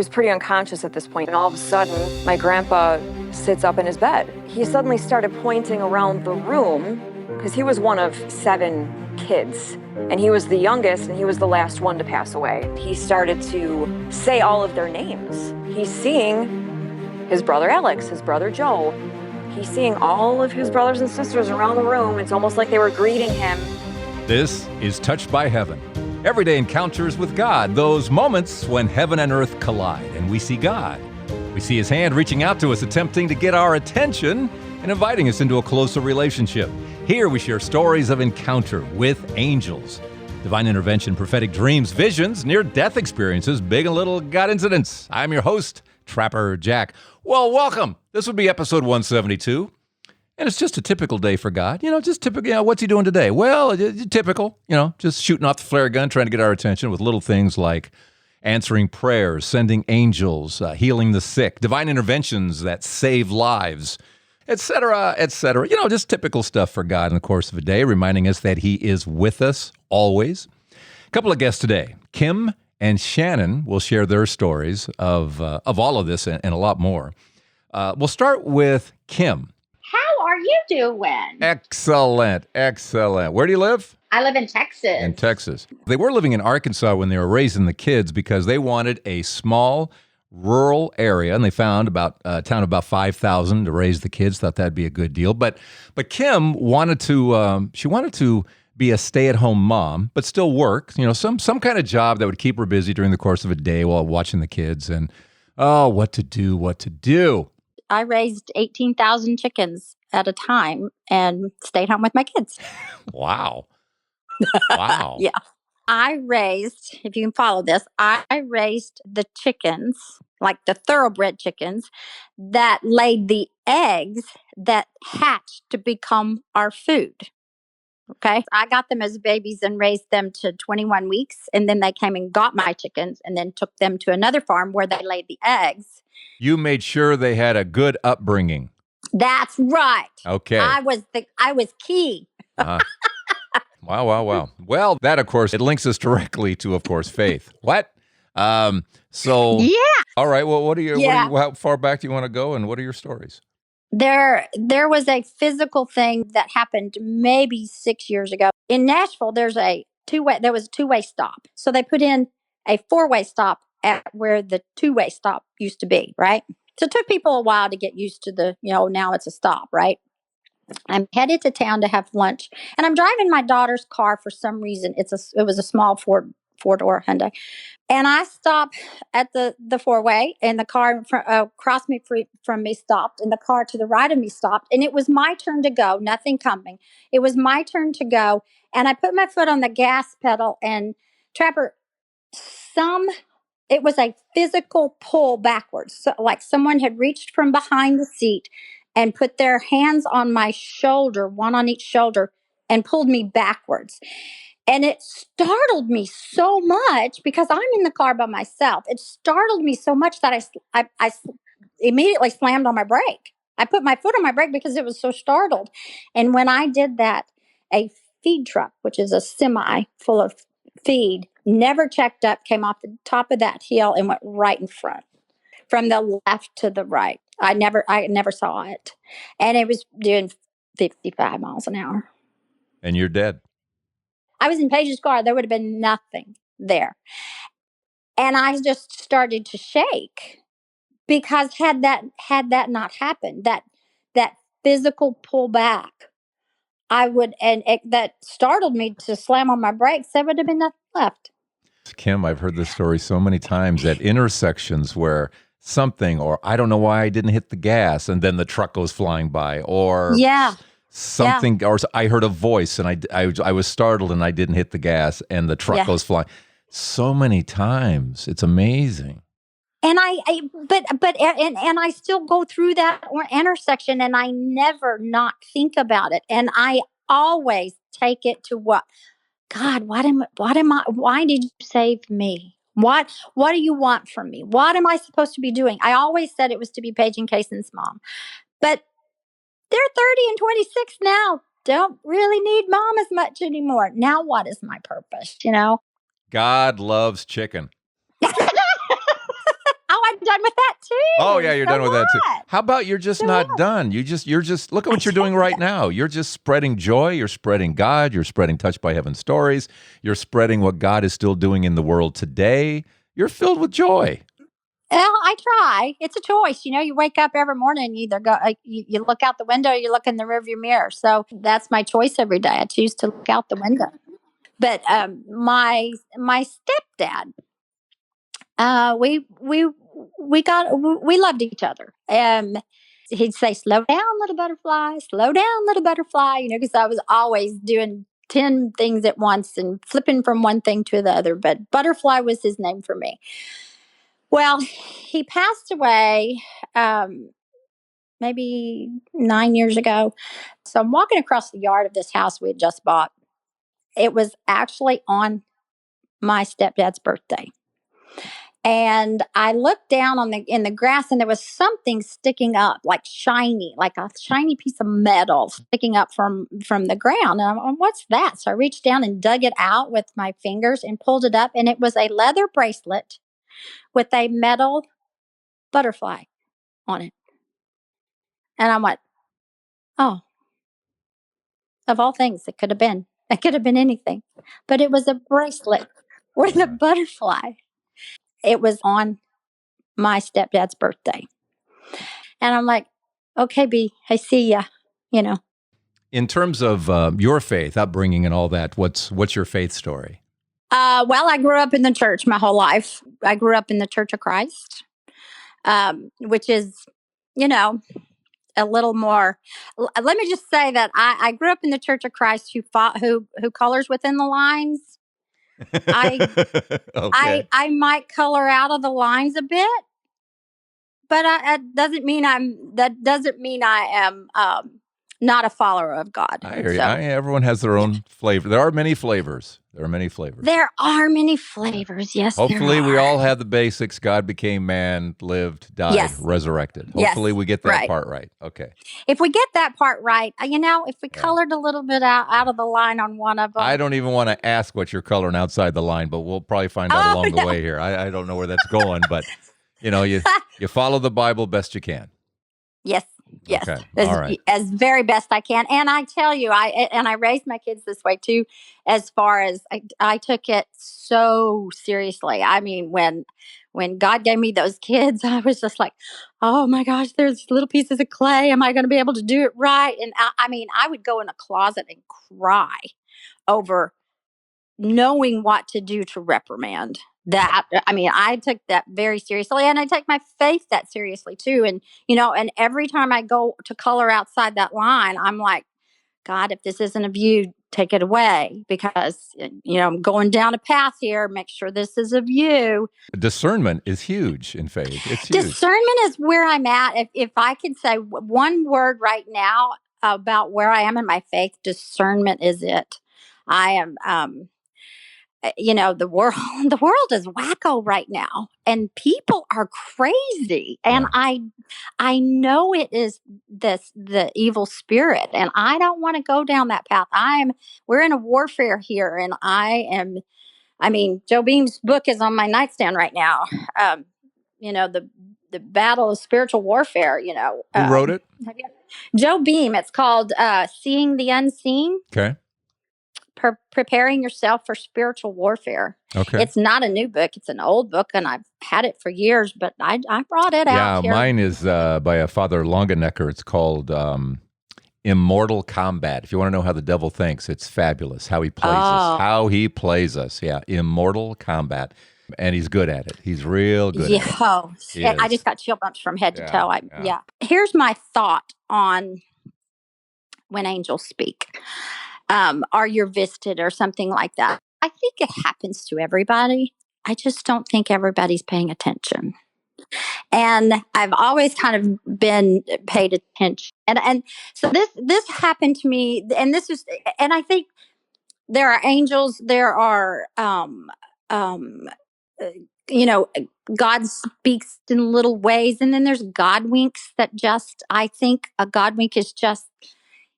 was pretty unconscious at this point, and all of a sudden, my grandpa sits up in his bed. He suddenly started pointing around the room, because he was one of 7 kids, and he was the youngest, and he was the last one to pass away. He started to say all of their names. He's seeing his brother Alex, his brother Joe. He's seeing all of his brothers and sisters around the room. It's almost like they were greeting him. This is Touched by Heaven. Everyday encounters with God, those moments when heaven and earth collide and we see God. We see his hand reaching out to us, attempting to get our attention and inviting us into a closer relationship. Here we share stories of encounter with angels, divine intervention, prophetic dreams, visions, near-death experiences, big and little God incidents. I'm your host, Trapper Jack. Well, welcome. This would be episode 172. And it's just a typical day for God. Just typical. What's he doing today? Well, typical, just shooting off the flare gun, trying to get our attention with little things like answering prayers, sending angels, healing the sick, divine interventions that save lives, et cetera, et cetera. Just typical stuff for God in the course of a day, reminding us that he is with us always. A couple of guests today. Kim and Shannon will share their stories of all of this and a lot more. We'll start with Kim. How are you doing? Excellent, excellent. Where do you live? I live in Texas. In Texas. They were living in Arkansas when they were raising the kids because they wanted a small rural area, and they found a town of about 5,000 to raise the kids. Thought that'd be a good deal. But Kim wanted to be a stay-at-home mom, but still work. Some kind of job that would keep her busy during the course of a day while watching the kids. And what to do. I raised 18,000 chickens at a time and stayed home with my kids. Wow. Wow. Yeah. I raised, if you can follow this, I raised the chickens, like the thoroughbred chickens, that laid the eggs that hatched to become our food. Okay. I got them as babies and raised them to 21 weeks. And then they came and got my chickens and then took them to another farm where they laid the eggs. You made sure they had a good upbringing. That's right. Okay. I was key. Wow. Well, that, of course, it links us directly to, of course, faith. What? So. Yeah. All right. Well, how far back do you want to go, and what are your stories? There was a physical thing that happened maybe 6 years ago. In Nashville, there was a two-way stop. So they put in a 4-way stop at where the 2-way stop used to be, right? So it took people a while to get used to now it's a stop, right? I'm headed to town to have lunch, and I'm driving my daughter's car for some reason. It was a small four-door Hyundai. And I stopped at the 4-way, and the car across from me stopped, and the car to the right of me stopped. And it was my turn to go, nothing coming. It was my turn to go. And I put my foot on the gas pedal, and Trapper, it was a physical pull backwards. So, like someone had reached from behind the seat and put their hands on my shoulder, one on each shoulder, and pulled me backwards. And it startled me so much because I'm in the car by myself. It startled me so much that I immediately slammed on my brake. I put my foot on my brake because it was so startled. And when I did that, a feed truck, which is a semi full of feed, never checked up, came off the top of that hill and went right in front, from the left to the right. I never saw it. And it was doing 55 miles an hour. And you're dead. I was in Paige's car. There would have been nothing there. And I just started to shake because had that not happened, that physical pullback, that startled me to slam on my brakes. There would have been nothing left. Kim, I've heard this story so many times at intersections where something, or I don't know why I didn't hit the gas, and then the truck goes flying by, or something, or I heard a voice and I was startled and I didn't hit the gas and the truck goes flying. So many times. It's amazing. And I still go through that intersection and I never not think about it. And I always take it to God, why did you save me? What do you want from me? What am I supposed to be doing? I always said it was to be Paige and Kaysen's mom, but they're 30 and 26 now. Don't really need mom as much anymore. Now what is my purpose, God loves chicken. Oh, done with that too. Oh yeah, you're So done with that too. what? How about you're just So not what? done? You're just look at what you're doing right now. You're just spreading joy, you're spreading God, you're spreading touched by heaven stories, you're spreading what God is still doing in the world today. You're filled with joy. Well, I try. It's a choice. You wake up every morning and you either go, you look out the window, or you look in the rearview mirror. So that's my choice every day. I choose to look out the window. But my stepdad, we loved each other. He'd say, "Slow down, little butterfly. Slow down, little butterfly." Because I was always doing 10 things at once and flipping from one thing to the other. But butterfly was his name for me. Well, he passed away maybe 9 years ago. So I'm walking across the yard of this house we had just bought. It was actually on my stepdad's birthday. And I looked down in the grass, and there was something sticking up, like a shiny piece of metal sticking up from the ground. And I'm like, what's that? So I reached down and dug it out with my fingers and pulled it up, and it was a leather bracelet with a metal butterfly on it. And I'm like, oh, of all things, it could have been. It could have been anything, but it was a bracelet with a butterfly. It was on my stepdad's birthday. And I'm like, okay, B, I see ya, you know. In terms of your faith, upbringing, and all that, what's your faith story? Well, I grew up in the church my whole life. I grew up in the Church of Christ, which is, you know, a little more. Let me just say that I grew up in the Church of Christ who colors within the lines. Okay. I might color out of the lines a bit, but that doesn't mean I am not a follower of God. I hear you. So, Everyone has their own flavor. There are many flavors. There are many flavors. Yes, Hopefully, there we are. all have the basics. God became man, lived, died, Yes. resurrected. Yes. Hopefully, we get that Right. part right. Okay. If we get that part right, if we colored a little bit out of the line on one of them. I don't even want to ask what you're coloring outside the line, but we'll probably find out along the way here. I don't know where that's going, but you follow the Bible best you can. Yes. Yes. Okay. As, All right. as very best I can. And I tell you, I raised my kids this way too, as far as I took it so seriously. I mean, when God gave me those kids, I was just like, oh my gosh, there's little pieces of clay. Am I going to be able to do it right? And I would go in a closet and cry over knowing what to do to reprimand that. I took that very seriously, and I take my faith that seriously too. And every time I go to color outside that line, I'm like, God, if this isn't of you, take it away, because I'm going down a path here. Make sure this is of you. Discernment is huge in faith. It's huge. Discernment is where I'm at. If I could say one word right now about where I am in my faith, discernment is it. I am the world the world is wacko right now, and people are crazy, and I know it is the evil spirit, and I don't want to go down that path. We're in a warfare here, and Joe Beam's book is on my nightstand right now. The battle of spiritual warfare. Who wrote it? Joe Beam. It's called Seeing the Unseen. Okay. Preparing yourself for spiritual warfare. Okay. It's not a new book. It's an old book, and I've had it for years, but I brought it out. Yeah, mine is by a Father Longenecker. It's called Immortal Combat. If you want to know how the devil thinks, it's fabulous. How he plays us. Yeah, Immortal Combat. And he's good at it. He's real good at it. I just got chill bumps from head to toe. Here's my thought on when angels speak. Or you're visited or something like that. I think it happens to everybody. I just don't think everybody's paying attention. And I've always kind of been paid attention. And so this happened to me, and I think there are angels, there are God speaks in little ways, and then there's God winks I think a God wink is just,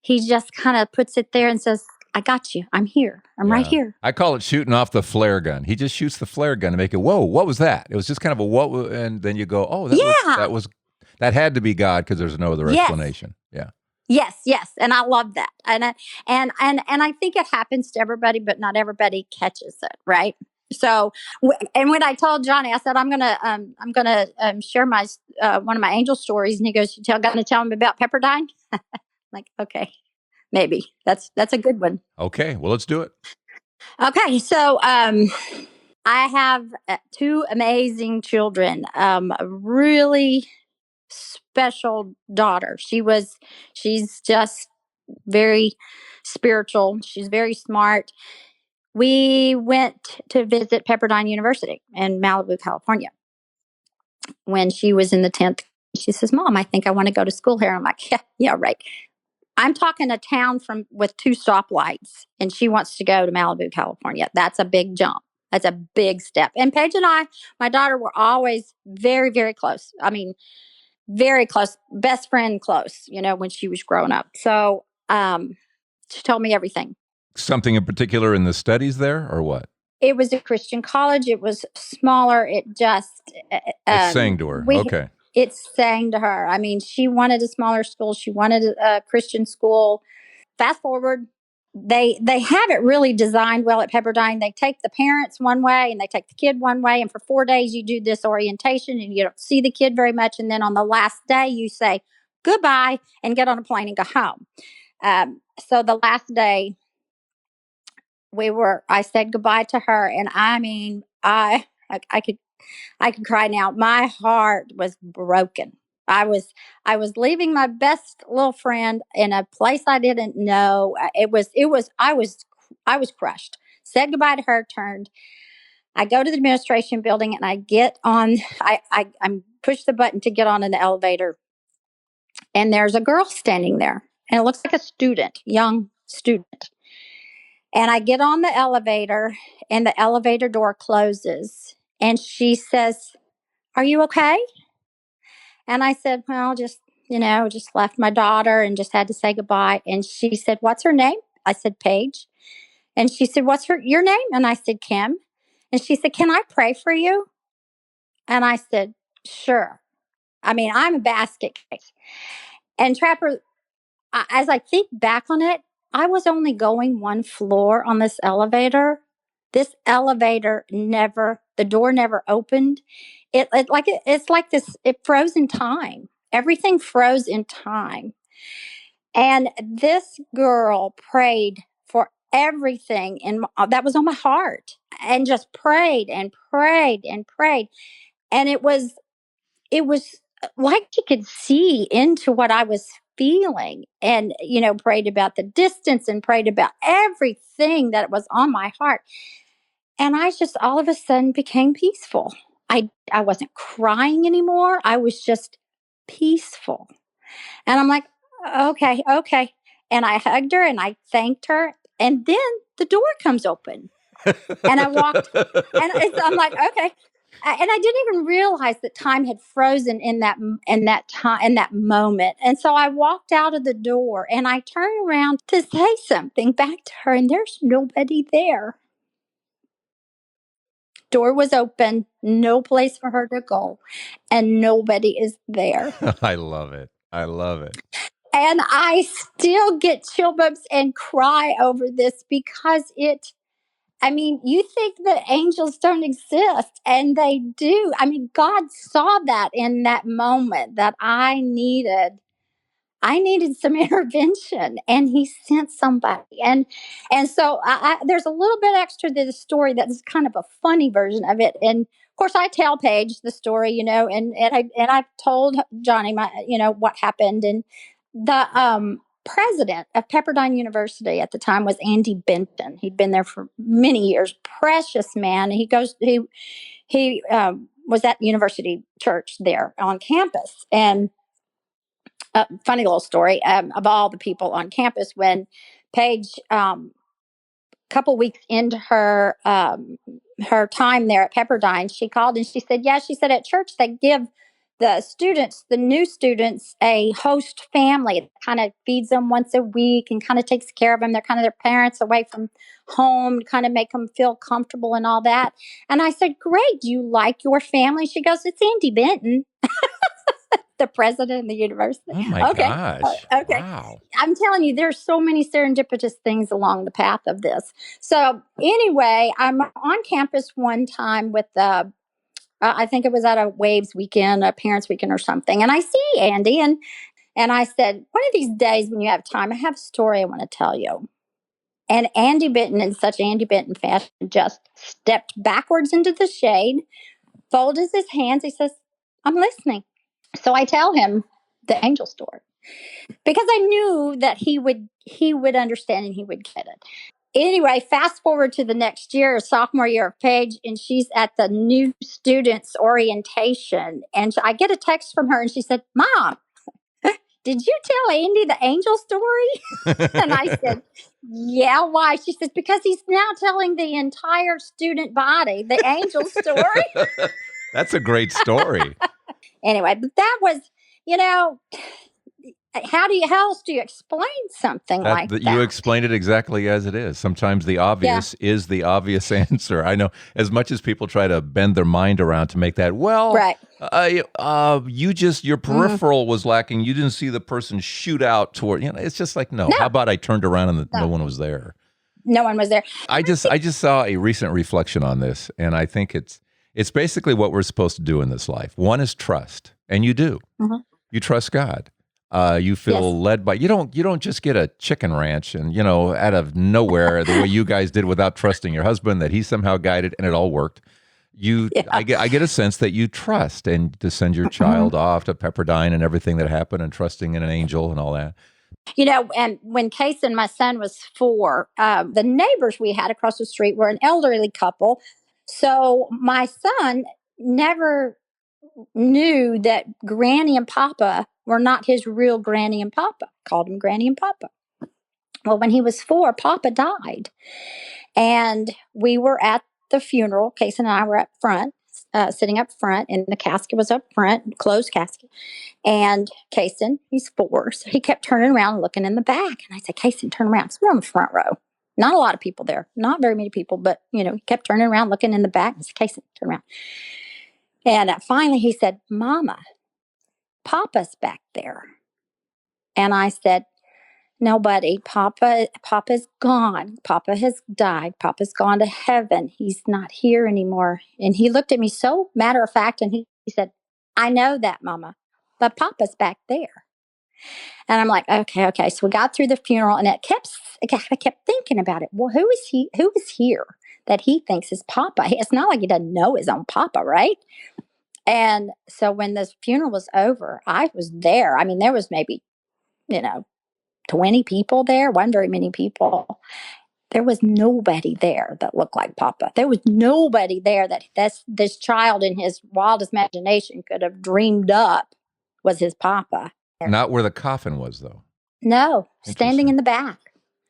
he just kind of puts it there and says, I got you. I'm here. I'm right here. I call it shooting off the flare gun. He just shoots the flare gun to make it, whoa, what was that? It was just kind of a what, and then you go, oh, that had to be God because there's no other explanation. Yeah. Yes, and I love that, and I think it happens to everybody, but not everybody catches it, right? So, and when I told Johnny, I said I'm gonna share my one of my angel stories, and he goes, "You gonna tell him about Pepperdine?" Like, okay, maybe that's a good one. Okay, well, let's do it. Okay, so I have two amazing children, a really special daughter. She's just very spiritual. She's very smart. We went to visit Pepperdine University in Malibu, California. When she was in the 10th, she says, "Mom, I think I want to go to school here." I'm like, yeah, right. I'm talking a town with two stoplights, and she wants to go to Malibu, California. That's a big jump. That's a big step. And Paige and I, my daughter, were always very, very close. I mean, very close, best friend close, when she was growing up. So she told me everything. Something in particular in the studies there, or what? It was a Christian college. It was smaller. It just It's saying to her. Okay. It sang to her. I mean, she wanted a smaller school. She wanted a Christian school. Fast forward, they have it really designed well at Pepperdine. They take the parents one way and they take the kid one way. And for 4 days, you do this orientation and you don't see the kid very much. And then on the last day, you say goodbye and get on a plane and go home. So the last day, I said goodbye to her, and I mean, I could cry now. My heart was broken. I was leaving my best little friend in a place I didn't know. I was crushed. Said goodbye to her, turned. I go to the administration building and I get on. I'm push the button to get on in the elevator, and there's a girl standing there, and it looks like a student, young student. And I get on the elevator, and the elevator door closes, and she says, "Are you okay?" And I said, "Well, just left my daughter and just had to say goodbye." And she said, "What's her name?" I said, "Paige." And she said, "What's your name?" And I said, "Kim." And she said, "Can I pray for you?" And I said, "Sure." I mean, I'm a basket case. And Trapper, as I think back on it, I was only going one floor on this elevator. This elevator the door never opened. It's like this, it froze in time. Everything froze in time. And this girl prayed for everything that was on my heart, and just prayed and prayed and prayed. And it was like she could see into what I was feeling, and prayed about the distance and prayed about everything that was on my heart. And I just all of a sudden became peaceful. I wasn't crying anymore. I was just peaceful. And I'm like, "Okay, okay." And I hugged her and I thanked her, and then the door comes open. And I walked, and I'm like, "Okay." And I didn't even realize that time had frozen in that moment. And so I walked out of the door and I turned around to say something back to her, and there's nobody there. Door was open, no place for her to go, and nobody is there. I love it. I love it. And I still get chill bumps and cry over this because you think that angels don't exist, and they do. I mean, God saw that in that moment that I needed some intervention, and he sent somebody. And so there's a little bit extra to the story that's kind of a funny version of it. And of course, I tell Paige the story, I've told Johnny what happened. And the president of Pepperdine University at the time was Andy Benton. He'd been there for many years. Precious man. He was at University Church there on campus. And funny little story, of all the people on campus, when Paige, a couple weeks into her time there at Pepperdine, she called and she said, "Yeah," she said, "at church they give the new students, a host family that kind of feeds them once a week and kind of takes care of them. They're kind of their parents away from home, kind of make them feel comfortable and all that. And I said, great. Do you like your family? She goes, it's Andy Benton, the president of the university. Oh my Okay. gosh. Okay. Wow. I'm telling you, there's so many serendipitous things along the path of this. So anyway, I'm on campus one time with I think it was at a Waves weekend, a parents weekend or something. And I see Andy and I said, one of these days when you have time, I have a story I want to tell you. And Andy Benton, in such Andy Benton fashion, just stepped backwards into the shade, folded his hands. He says, I'm listening. So I tell him the angel story because I knew that he would understand and he would get it. Anyway, fast forward to the next year, sophomore year of Paige, and she's at the new students orientation. And I get a text from her and she said, Mom, did you tell Andy the angel story? And I said, yeah, why? She says, because he's now telling the entire student body the angel story. That's a great story. Anyway, but that was, you know, how else do you explain something like that? You explained it exactly as it is. Sometimes the obvious is the obvious answer. I know as much as people try to bend their mind around to make that, well, right. Your peripheral was lacking. You didn't see the person shoot out toward, it's just like, no. How about I turned around and no one was there? No one was there. I just saw a recent reflection on this, and I think it's basically what we're supposed to do in this life. One is trust, and you do. Mm-hmm. You trust God. You feel led by, you don't just get a chicken ranch and, out of nowhere, the way you guys did without trusting your husband, that he somehow guided and it all worked. I get a sense that you trust, and to send your child off to Pepperdine and everything that happened, and trusting in an angel and all that. And when Kason, my son, was 4, the neighbors we had across the street were an elderly couple. So my son never knew that Granny and Papa were not his real Granny and Papa. Called him Granny and Papa. Well, when he was 4, Papa died. And we were at the funeral. Kason and I were up front, sitting up front, and the casket was up front, closed casket. And Kason, he's 4, so he kept turning around and looking in the back. And I said, Kason, turn around. So we're on the front row. Not a lot of people there. Not very many people, but, he kept turning around, looking in the back. I said, Kason, turn around. And finally he said, Mama, Papa's back there. And I said, no, buddy, Papa's gone. Papa has died. Papa's gone to heaven. He's not here anymore. And he looked at me so matter of fact, and he said, I know that, Mama, but Papa's back there. And I'm like, okay. So we got through the funeral, and I kept thinking about it. Well, who is here that he thinks is Papa? It's not like he doesn't know his own Papa, right? And so when the funeral was over, I was there. I mean, there was maybe, 20 people there. Wasn't very many people. There was nobody there that looked like Papa. There was nobody there that this child in his wildest imagination could have dreamed up was his Papa. Not where the coffin was, though. No, standing in the back.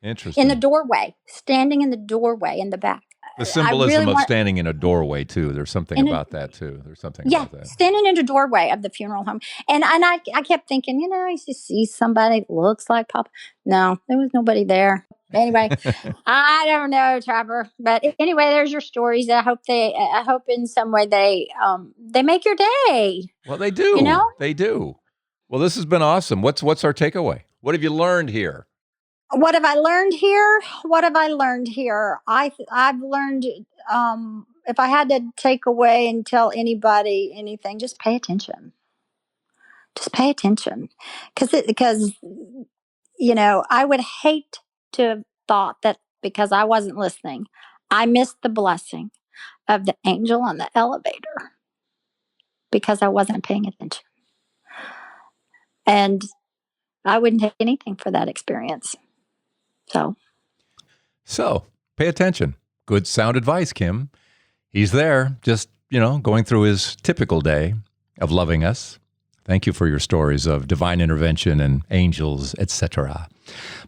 Interesting. In the doorway. Standing in the doorway in the back. The symbolism of standing in a doorway, too. There's something about that, too. There's something about that. Standing in the doorway of the funeral home. And I kept thinking, I just see somebody that looks like Papa. No, there was nobody there. Anyway, I don't know, Trevor. But anyway, there's your stories. I hope in some way they make your day. Well, they do. They do. Well, this has been awesome. What's our takeaway? What have you learned here? What have I learned here? I've learned, if I had to take away and tell anybody anything, just pay attention. Just pay attention. Because I would hate to have thought that because I wasn't listening, I missed the blessing of the angel on the elevator because I wasn't paying attention. And I wouldn't take anything for that experience. So pay attention. Good sound advice, Kim. He's there, just, going through his typical day of loving us. Thank you for your stories of divine intervention and angels, etc.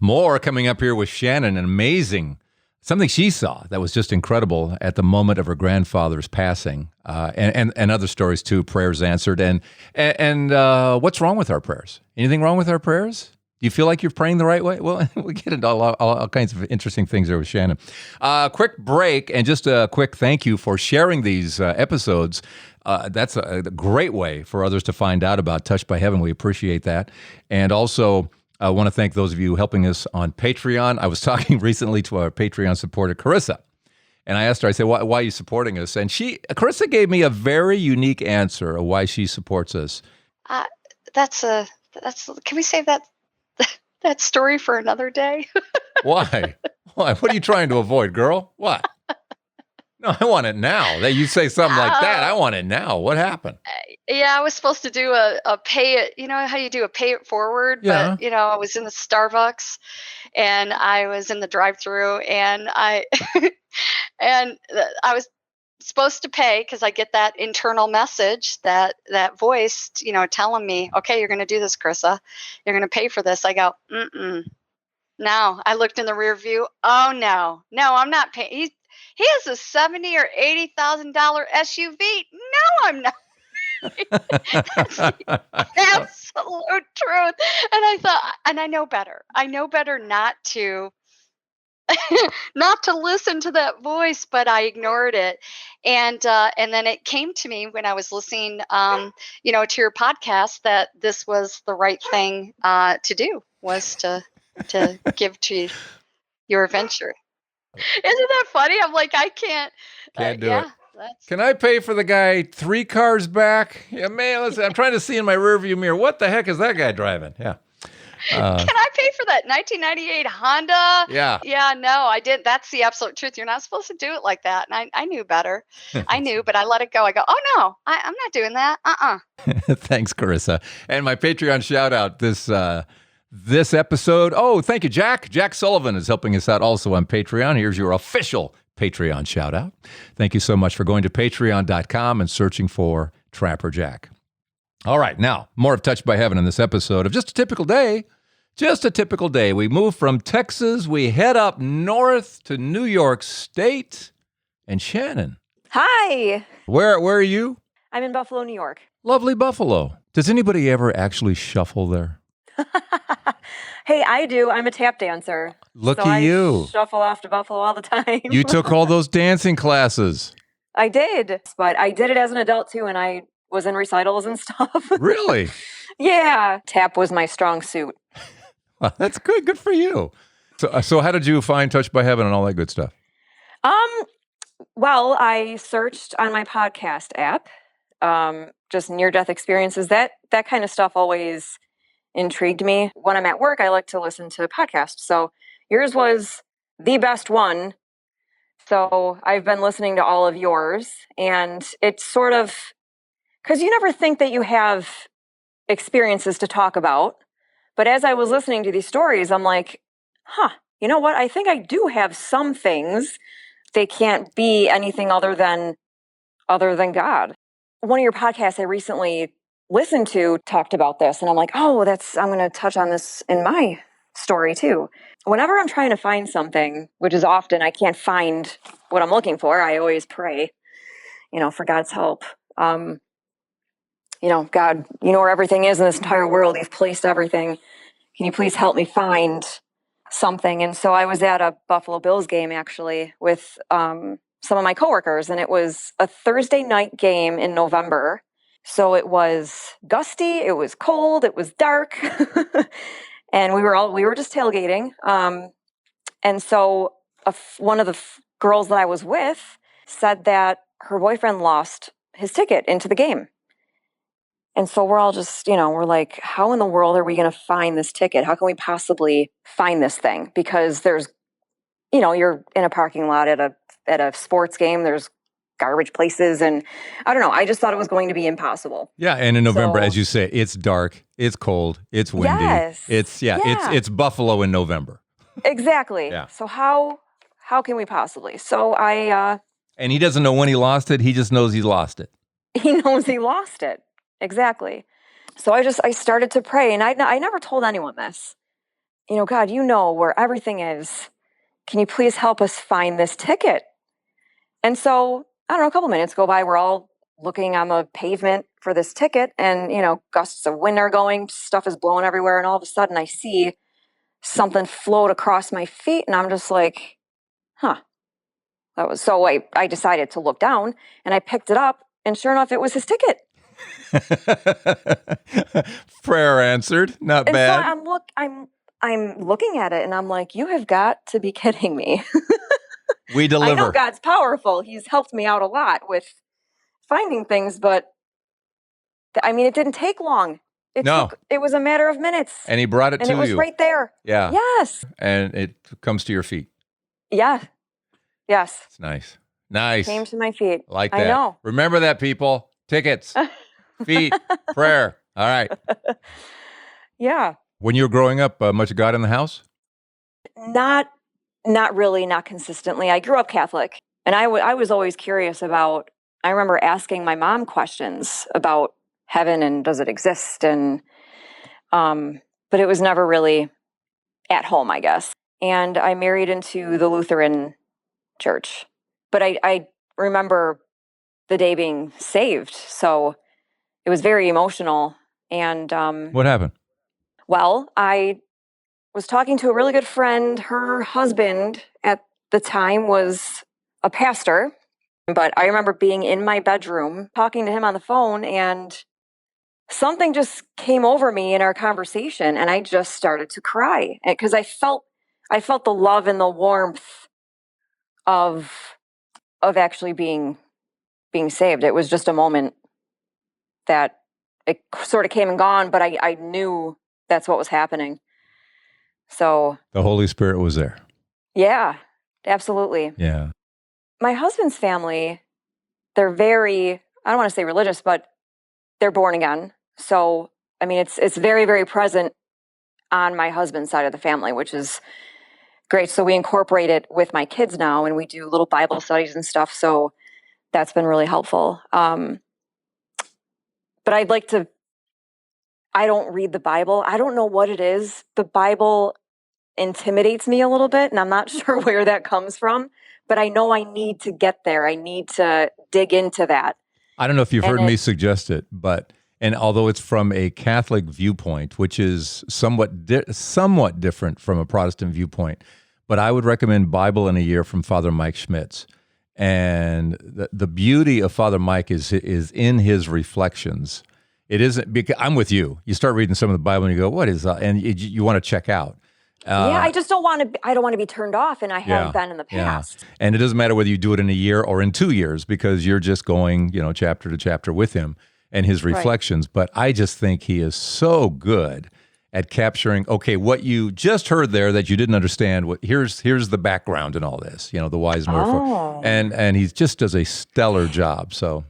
More coming up here with Shannon, an amazing something she saw that was just incredible at the moment of her grandfather's passing, and other stories too. Prayers answered, and what's wrong with our prayers? Anything wrong with our prayers? Do you feel like you're praying the right way? Well, we get into all kinds of interesting things there with Shannon. Quick break, and just a quick thank you for sharing these episodes. That's a great way for others to find out about Touched by Heaven. We appreciate that. And also, I want to thank those of you helping us on Patreon. I was talking recently to our Patreon supporter, Carissa, and I asked her, I said, why are you supporting us? And Carissa gave me a very unique answer of why she supports us. Can we save that story for another day? Why? What are you trying to avoid, girl? What? No, I want it now. That you say something like that. I want it now. What happened? Yeah, I was supposed to do a pay it. You know how you do a pay it forward? Yeah. But, I was in the Starbucks and I was in the drive-thru and I was supposed to pay because I get that internal message, that voice, telling me, okay, you're going to do this, Carissa. You're going to pay for this. I go, no. I looked in the rear view. Oh, no, I'm not paying. He has a $70,000 or $80,000 SUV. No, I'm not. That's the absolute truth. And I thought, and I know better. I know better not to listen to that voice, but I ignored it. And then it came to me when I was listening, to your podcast, that this was the right thing to do, was to give to your venture. Isn't that funny? I'm like, I can't do it. Can I pay for the guy 3 cars back? Yeah, man, listen, I'm trying to see in my rearview mirror. What the heck is that guy driving? Yeah. Can I pay for that 1998 Honda? Yeah. Yeah, no, I did. That's the absolute truth. You're not supposed to do it like that. And I knew better. I knew, but I let it go. I go, oh, no, I'm not doing that. Thanks, Carissa. And my Patreon shout out this episode. Oh, thank you, Jack. Jack Sullivan is helping us out also on Patreon. Here's your official Patreon shout out. Thank you so much for going to patreon.com and searching for Trapper Jack. All right, now more of Touched by Heaven in this episode of Just a Typical Day. Just a typical day. We move from Texas. We head up north to New York State. And Shannon. Hi. Where are you? I'm in Buffalo, New York. Lovely Buffalo. Does anybody ever actually shuffle there? Hey, I do. I'm a tap dancer. Look at you. I shuffle off to Buffalo all the time. You took all those dancing classes. I did, but I did it as an adult too, and I was in recitals and stuff. Really? Yeah. Tap was my strong suit. Well, that's good. Good for you. So how did you find Touched by Heaven and all that good stuff? Well, I searched on my podcast app, just near-death experiences. That kind of stuff always intrigued me. When I'm at work, I like to listen to podcasts. So yours was the best one. So I've been listening to all of yours, and it's sort of, because you never think that you have experiences to talk about. But as I was listening to these stories, I'm like, you know what? I think I do have some things. They can't be anything other than God. One of your podcasts I recently listened to talked about this, and I'm like, I'm going to touch on this in my story too. Whenever I'm trying to find something, which is often I can't find what I'm looking for, I always pray, for God's help. God, you know where everything is in this entire world. You've placed everything. Can you please help me find something? And so I was at a Buffalo Bills game actually with some of my coworkers, and it was a Thursday night game in November. So it was gusty, it was cold, it was dark, and we were just tailgating. And so one of the girls that I was with said that her boyfriend lost his ticket into the game. And so we're all just, we're like, how in the world are we going to find this ticket? How can we possibly find this thing? Because there's, you're in a parking lot at a sports game. There's garbage places. And I don't know. I just thought it was going to be impossible. Yeah. And in November, as you say, it's dark, it's cold, it's windy. Yes. It's Buffalo in November. Exactly. Yeah. So how can we possibly? So and he doesn't know when he lost it. He just knows he lost it. He knows he lost it. Exactly. So I started to pray, and I never told anyone this. God, you know where everything is, can you please help us find this ticket? And so, I don't know, a couple minutes go by. We're all looking on the pavement for this ticket, and, gusts of wind are going, stuff is blowing everywhere. And all of a sudden I see something float across my feet, and I'm just like, huh. So I decided to look down, and I picked it up, and sure enough, it was his ticket. Prayer answered. Not And bad. so I'm looking at it, and I'm like, you have got to be kidding me. We I deliver. know God's powerful. He's helped me out a lot with finding things, but it didn't take long. It was a matter of minutes. And he brought it to you. And it was right there. Yeah. Yes. And it comes to your feet. Yeah. Yes. It's nice. Nice. Came to my feet. I like that. I know. Remember that, people. Tickets, feet, prayer. All right. Yeah. When you were growing up, much of God in the house? Not really, not consistently. I grew up Catholic, and I was always curious about, I remember asking my mom questions about heaven and does it exist, and but it was never really at home, I guess. And I married into the Lutheran church, but I remember the day being saved, so it was very emotional. And what happened? Well, I was talking to a really good friend. Her husband at the time was a pastor, but I remember being in my bedroom talking to him on the phone, and something just came over me in our conversation, and I just started to cry because I felt the love and the warmth of actually being saved. It was just a moment that it sort of came and gone, but I knew that's what was happening. So the Holy Spirit was there. Yeah, absolutely. Yeah. My husband's family, they're very, I don't want to say religious, but they're born again. So, it's very, very present on my husband's side of the family, which is great. So we incorporate it with my kids now, and we do little Bible studies and stuff. So that's been really helpful. But I don't read the Bible. I don't know what it is. The Bible intimidates me a little bit, and I'm not sure where that comes from, but I know I need to get there. I need to dig into that. I don't know if you've heard me suggest it, and although it's from a Catholic viewpoint, which is somewhat different from a Protestant viewpoint, but I would recommend Bible in a Year from Father Mike Schmitz. And the beauty of Father Mike is in his reflections. It isn't because I'm with you. You start reading some of the Bible and you go, "What is that?" And you want to check out. I just don't want to. I don't want to be turned off, and I have been in the past. Yeah. And it doesn't matter whether you do it in a year or in 2 years, because you're just going, chapter to chapter with him and his reflections. Right. But I just think he is so good at capturing. Okay, what you just heard there that you didn't understand. Here's the background and all this. The wise and wherefore. And he just does a stellar job. So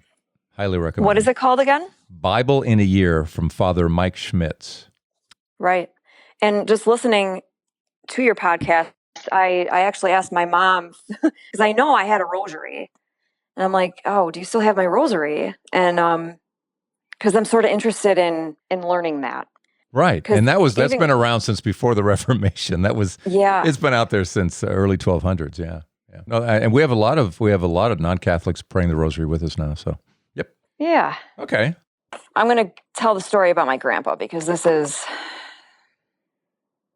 highly recommend. What is it called again? Bible in a Year from Father Mike Schmitz. Right, and just listening to your podcast, I actually asked my mom, because I know I had a rosary, and I'm like, oh, do you still have my rosary? And because I'm sort of interested in learning that. Right, and that's been around since before the Reformation. It's been out there since the early 1200s. Yeah. No, and we have a lot of non-Catholics praying the rosary with us now. So, yep. Yeah. Okay. I'm going to tell the story about my grandpa, because this is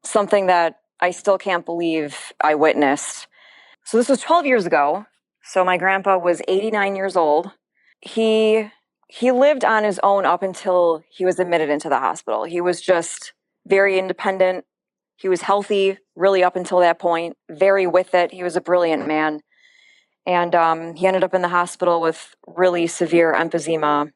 something that I still can't believe I witnessed. So this was 12 years ago. So my grandpa was 89 years old. He lived on his own up until he was admitted into the hospital. He was just very independent. He was healthy really up until that point, very with it. He was a brilliant man. And he ended up in the hospital with really severe emphysema.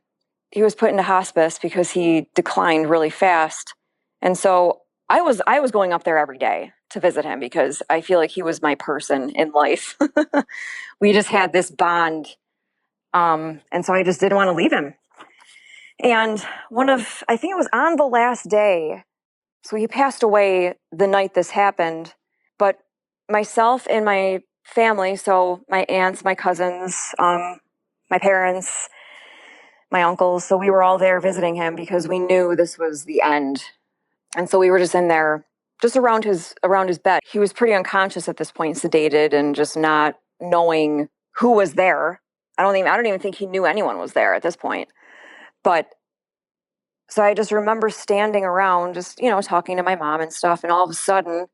He was put into hospice because he declined really fast. And so I was going up there every day to visit him, because I feel like he was my person in life. We just had this bond. And so I just didn't want to leave him. And I think it was on the last day. So he passed away the night this happened. But myself and my family, so my aunts, my cousins, my parents, my uncles, so we were all there visiting him because we knew this was the end. And so we were just in there just around his bed. He was pretty unconscious at this point, sedated, and just not knowing who was there. I don't even think he knew anyone was there at this point. But so I just remember standing around, just, talking to my mom and stuff, and all of a sudden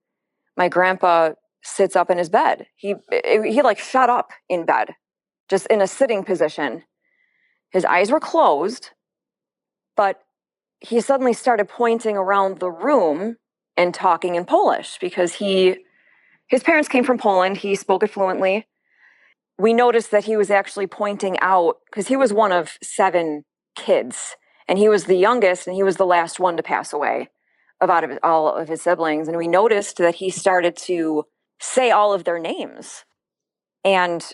my grandpa sits up in his bed. He like shut up in bed, just in a sitting position. His eyes were closed, but he suddenly started pointing around the room and talking in Polish because his parents came from Poland. He spoke it fluently. We noticed that he was actually pointing out, because he was one of 7 kids, and he was the youngest, and he was the last one to pass away out of all of his siblings. And we noticed that he started to say all of their names. And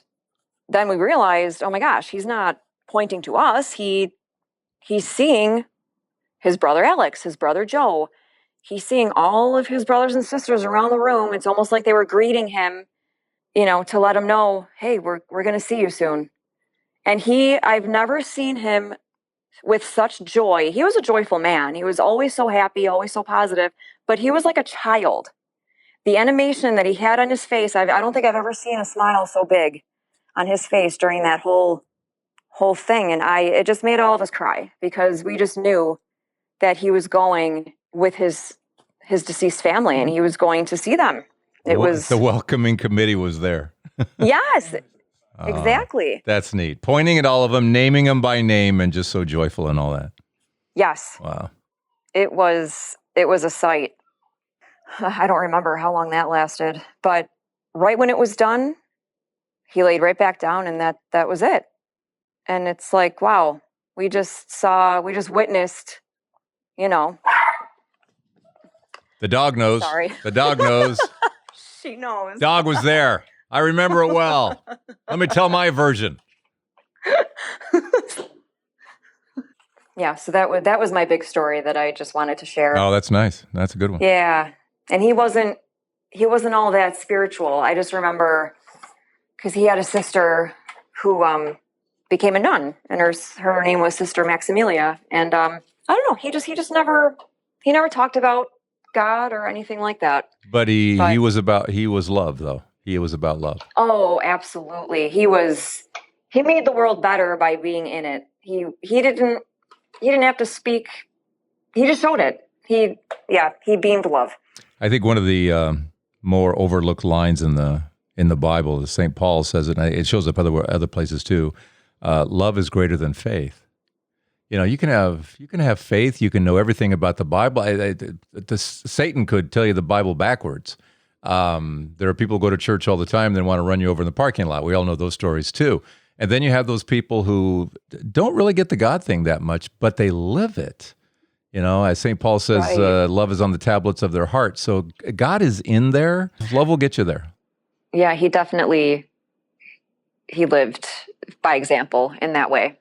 then we realized, oh my gosh, he's not pointing to us. He's seeing his brother Alex, his brother Joe. He's seeing all of his brothers and sisters around the room. It's almost like they were greeting him, to let him know, hey, we're going to see you soon. And I've never seen him with such joy. He was a joyful man. He was always so happy, always so positive, but he was like a child. The animation that he had on his face, I don't think I've ever seen a smile so big on his face during that whole thing. And it just made all of us cry, because we just knew that he was going with his deceased family, and he was going to see them. The welcoming committee was there. Yes, exactly. That's neat. Pointing at all of them, naming them by name, and just so joyful and all that. Yes. Wow. It was a sight. I don't remember how long that lasted, but right when it was done, he laid right back down, and that was it. And it's like, wow, we just witnessed, The dog knows. Sorry. The dog knows. She knows. Dog was there. I remember it well. Let me tell my version. Yeah, so that was my big story that I just wanted to share. Oh, that's nice. That's a good one. Yeah. And he wasn't all that spiritual. I just remember, because he had a sister who became a nun, and her name was Sister Maximilia. And I don't know, he never talked about God or anything like that. But he was love, though. He was about love. Oh, absolutely. He made the world better by being in it. He didn't have to speak. He just showed it. He beamed love. I think one of the more overlooked lines in the Bible, St. Paul says it, and it shows up other places too. Love is greater than faith. You can have faith. You can know everything about the Bible. Satan could tell you the Bible backwards. There are people who go to church all the time and want to run you over in the parking lot. We all know those stories too. And then you have those people who don't really get the God thing that much, but they live it. As St. Paul says, right. Love is on the tablets of their heart. So God is in there. Love will get you there. Yeah, he lived by example in that way.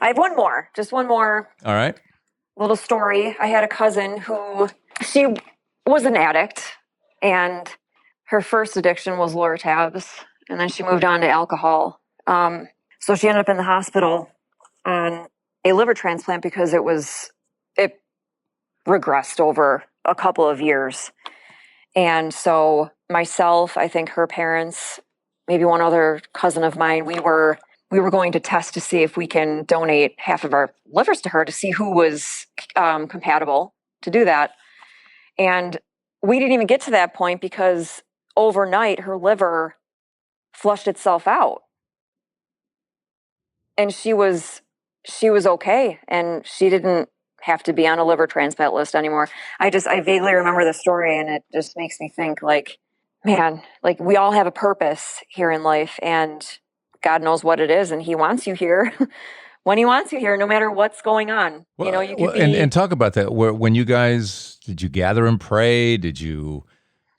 I have just one more. All right. Little story. I had a cousin who, she was an addict, and her first addiction was Lortabs, and then she moved on to alcohol. So she ended up in the hospital on a liver transplant because it regressed over a couple of years. And so myself, I think her parents, maybe one other cousin of mine, we were going to test to see if we can donate half of our livers to her to see who was compatible to do that. And we didn't even get to that point because overnight her liver flushed itself out. And she was okay, and she didn't have to be on a liver transplant list anymore. I vaguely remember the story, and it just makes me think, like, man, like, we all have a purpose here in life, and God knows what it is, and he wants you here when he wants you here, no matter what's going on. Well, you could be... and talk about that. When you guys, did you gather and pray? Did you,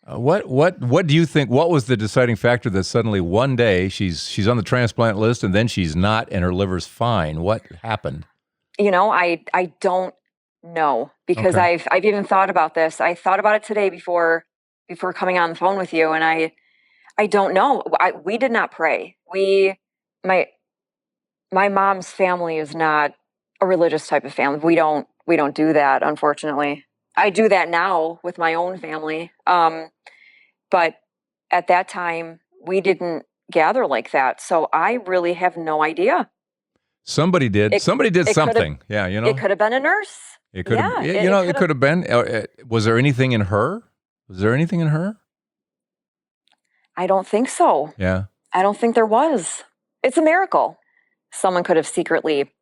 what do you think, what was the deciding factor that suddenly one day she's on the transplant list and then she's not and her liver's fine? What happened? I don't know, because Okay. I've even thought about this. I thought about it today before coming on the phone with you, and I don't know. We did not pray. My mom's family is not a religious type of family. We don't do that, unfortunately. I do that now with my own family. But at that time, we didn't gather like that. So I really have no idea. Somebody did. Somebody did something. Yeah, you know. It could have been a nurse. It could have, it could have been. Was there anything in her? Was there anything in her? I don't think so. Yeah. I don't think there was. It's a miracle. Someone could have secretly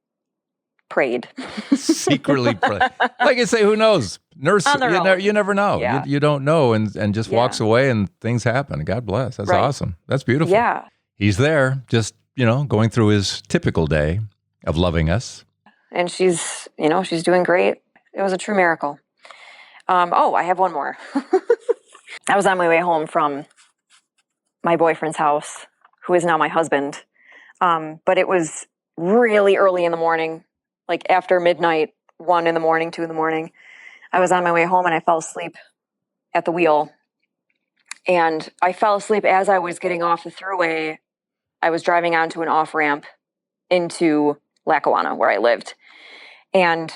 prayed. Secretly prayed. Like I say, who knows? Nurse, you never know. Yeah. You don't know, and just walks away and things happen. God bless. That's awesome. That's beautiful. Yeah. He's there, just, going through his typical day of loving us. And she's doing great. It was a true miracle. I have one more. I was on my way home from my boyfriend's house, who is now my husband. But it was really early in the morning, like after midnight, 1 in the morning, 2 in the morning. I was on my way home and I fell asleep at the wheel. And I fell asleep as I was getting off the thruway. I was driving onto an off-ramp into Lackawanna, where I lived. And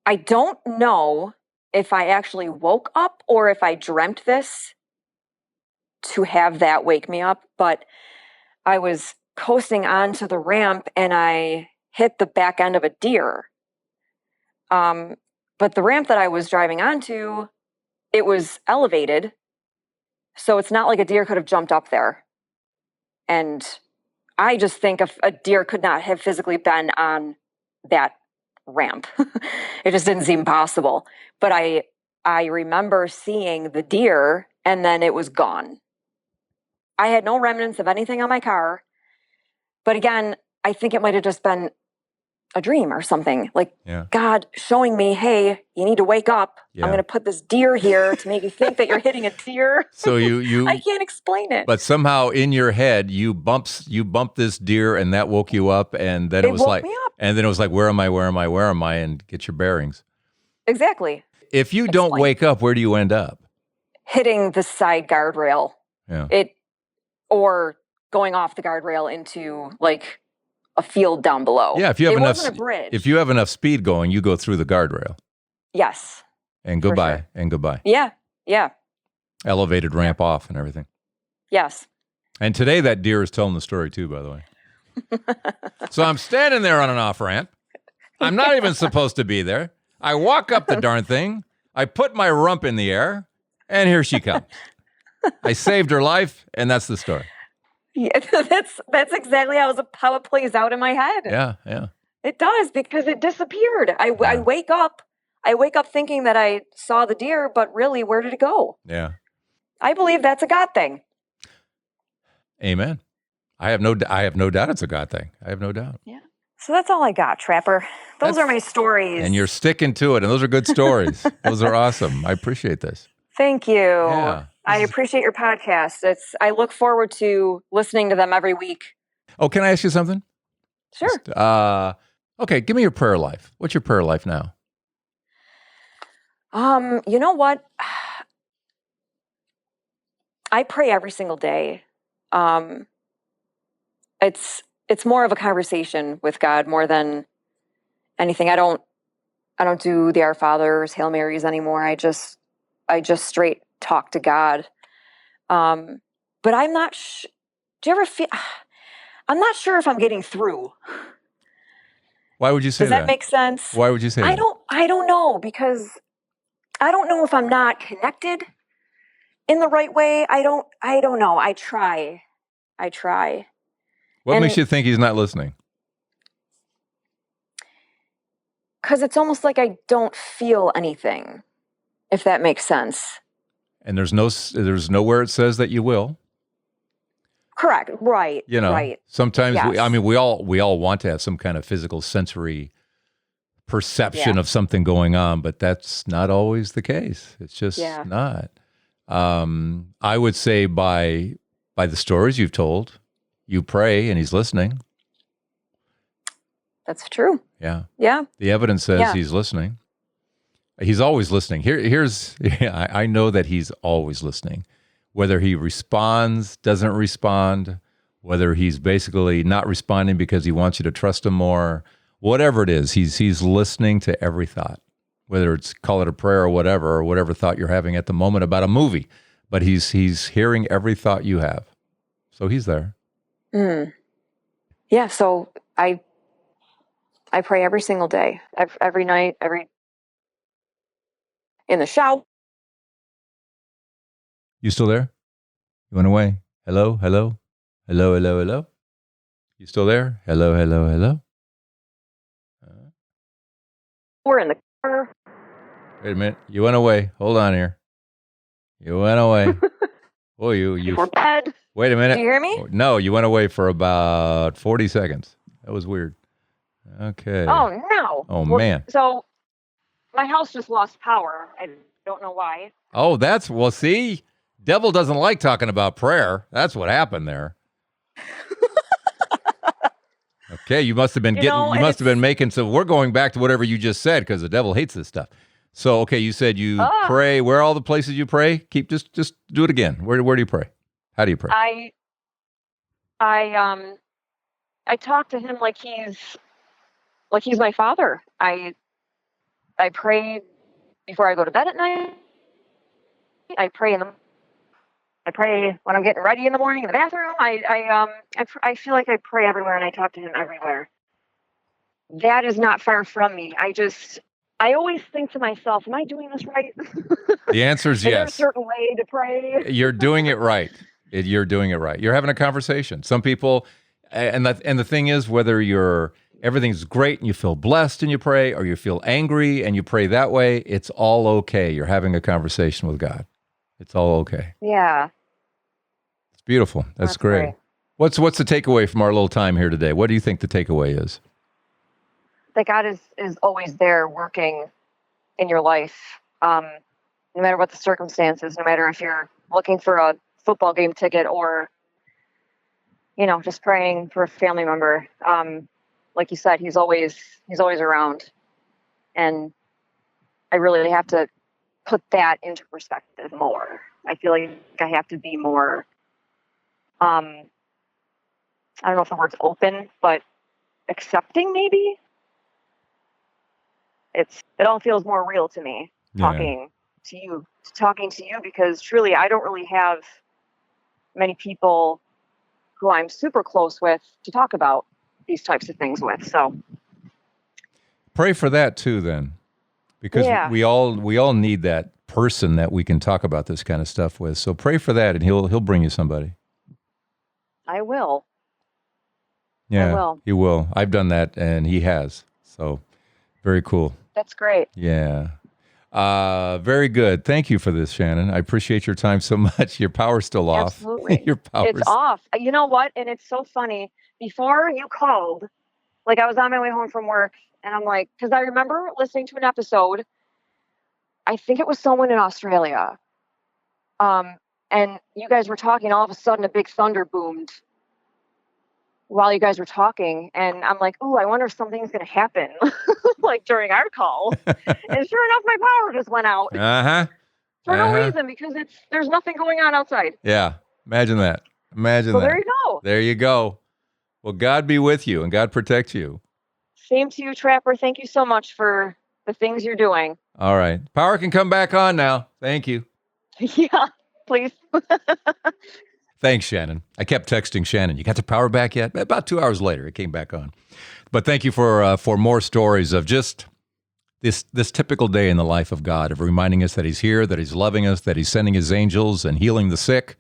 I don't know if I actually woke up or if I dreamt this to have that wake me up, but I was coasting onto the ramp and I hit the back end of a deer. But the ramp that I was driving onto, it was elevated. So it's not like a deer could have jumped up there. And I just think a deer could not have physically been on that ramp. It just didn't seem possible. But I remember seeing the deer and then it was gone. I had no remnants of anything on my car. But again, I think it might have just been a dream or something. Like God showing me, hey, you need to wake up. I'm going to put this deer here to make you think that you're hitting a deer. So you I can't explain it. But somehow in your head you bumped this deer and that woke you up, and then it was like, and then it was like, where am I, and get your bearings. Exactly. If you don't wake up, where do you end up? Hitting the side guardrail. Yeah. Or going off the guardrail into like a field down below. Yeah, if you have it enough, wasn't a bridge. If you have enough speed going, you go through the guardrail. Yes. And goodbye. Sure. And goodbye. Yeah. Yeah. Elevated ramp off and everything. Yes. And today that deer is telling the story too, by the way. So I'm standing there on an off ramp. I'm not even supposed to be there. I walk up the darn thing. I put my rump in the air, and here she comes. I saved her life, and that's the story. Yeah, that's exactly how it plays out in my head. Yeah, yeah. It does, because it disappeared. I wake up thinking that I saw the deer, but really, where did it go? Yeah. I believe that's a God thing. Amen. I have no doubt it's a God thing. I have no doubt. Yeah. So that's all I got, Trapper. Those are my stories. And you're sticking to it, and those are good stories. Those are awesome. I appreciate this. Thank you. Yeah. I appreciate your podcast. I look forward to listening to them every week. Oh, can I ask you something? Sure. Okay, give me your prayer life. What's your prayer life now? You know what? I pray every single day. It's more of a conversation with God more than anything. I don't do the Our Fathers, Hail Marys anymore. I just straight talk to God. But I'm not. Do you ever feel? I'm not sure if I'm getting through. Why would you say that? Does that make sense? Why would you say that? I don't know, because I don't know if I'm not connected in the right way. I don't know. I try. What makes you think he's not listening? Because it's almost like I don't feel anything, if that makes sense. And there's nowhere it says that you will. Correct. Right. Right. Sometimes yes. we all want to have some kind of physical sensory perception of something going on, but that's not always the case. It's just not. I would say by the stories you've told, you pray and he's listening. That's true. Yeah. Yeah. The evidence says he's listening. He's always listening. I know that he's always listening. Whether he responds, doesn't respond, whether he's basically not responding because he wants you to trust him more, whatever it is, he's listening to every thought, whether it's call it a prayer or whatever thought you're having at the moment about a movie. But he's hearing every thought you have. So he's there. Yeah, so I pray every single day, every night, in the shower. You still there? You went away? Hello, hello, hello, hello, hello. You still there? Hello, hello, hello. We're in the car. Wait a minute. You went away. Hold on here. You went away. Oh, you. We're bed. Wait a minute. Do you hear me? No, you went away for about 40 seconds. That was weird. Okay. Oh, no. Oh, man. So my house just lost power. I don't know why. Oh, see, devil doesn't like talking about prayer. That's what happened there. Okay, you must have been making, so we're going back to whatever you just said because the devil hates this stuff. So, okay, you said you pray. Where are all the places you pray? Just do it again. Where do you pray? How do you pray? I talk to him like he's my father. I pray before I go to bed at night. I pray when I'm getting ready in the morning in the bathroom. I feel like I pray everywhere and I talk to him everywhere. That is not far from me. I always think to myself, am I doing this right? The answer is yes. Is there a certain way to pray? You're doing it right. You're doing it right. You're having a conversation. Some people, and the thing is, whether everything's great and you feel blessed and you pray, or you feel angry and you pray that way, it's all okay. You're having a conversation with God. It's all okay. Yeah. It's beautiful. That's great. What's the takeaway from our little time here today? What do you think the takeaway is? That God is always there working in your life, no matter what the circumstances, no matter if you're looking for a football game ticket or, just praying for a family member. Like you said, he's always around. And I really have to put that into perspective more. I feel like I have to be more, I don't know if the word's open, but accepting maybe. It all feels more real to me talking to you because truly I don't really have many people who I'm super close with to talk about these types of things with. So pray for that too then. Because we all need that person that we can talk about this kind of stuff with. So pray for that and he'll bring you somebody. I will. Yeah, I will. He will. I've done that and he has. So very cool. That's great. Yeah. Very good. Thank you for this, Shannon. I appreciate your time so much. Your power's still off. Absolutely. It's off. You know what? And it's so funny. Before you called, like I was on my way home from work and I'm like, because I remember listening to an episode, I think it was someone in Australia. And you guys were talking, all of a sudden a big thunder boomed while you guys were talking. And I'm like, oh, I wonder if something's going to happen like during our call. And sure enough, my power just went out for no reason because there's nothing going on outside. Yeah. Imagine that. So there you go. There you go. Well, God be with you and God protect you. Same to you, Trapper. Thank you so much for the things you're doing. All right. Power can come back on now. Thank you. Yeah, please. Thanks, Shannon. I kept texting Shannon, you got the power back yet? About 2 hours later, it came back on. But thank you for more stories of just this typical day in the life of God, of reminding us that he's here, that he's loving us, that he's sending his angels and healing the sick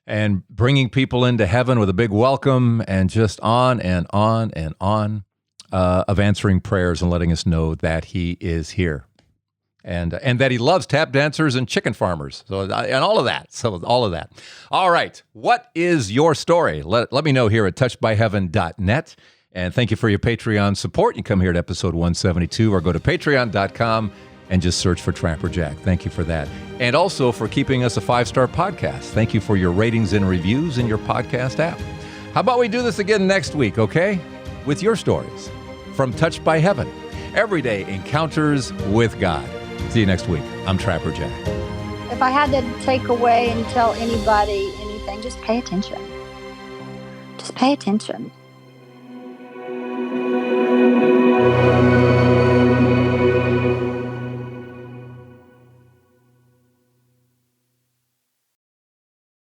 and bringing people into heaven with a big welcome and just on and on and on of answering prayers and letting us know that he is here. And that he loves tap dancers and chicken farmers. So and all of that. So all of that. All right. What is your story? Let me know here at touchedbyheaven.net. And thank you for your Patreon support. You come here to episode 172 or go to patreon.com and just search for Trapper Jack. Thank you for that. And also for keeping us a 5-star podcast. Thank you for your ratings and reviews in your podcast app. How about we do this again next week, okay? With your stories from Touched by Heaven. Everyday encounters with God. See you next week. I'm Trapper Jack. If I had to take away and tell anybody anything, just pay attention. Just pay attention.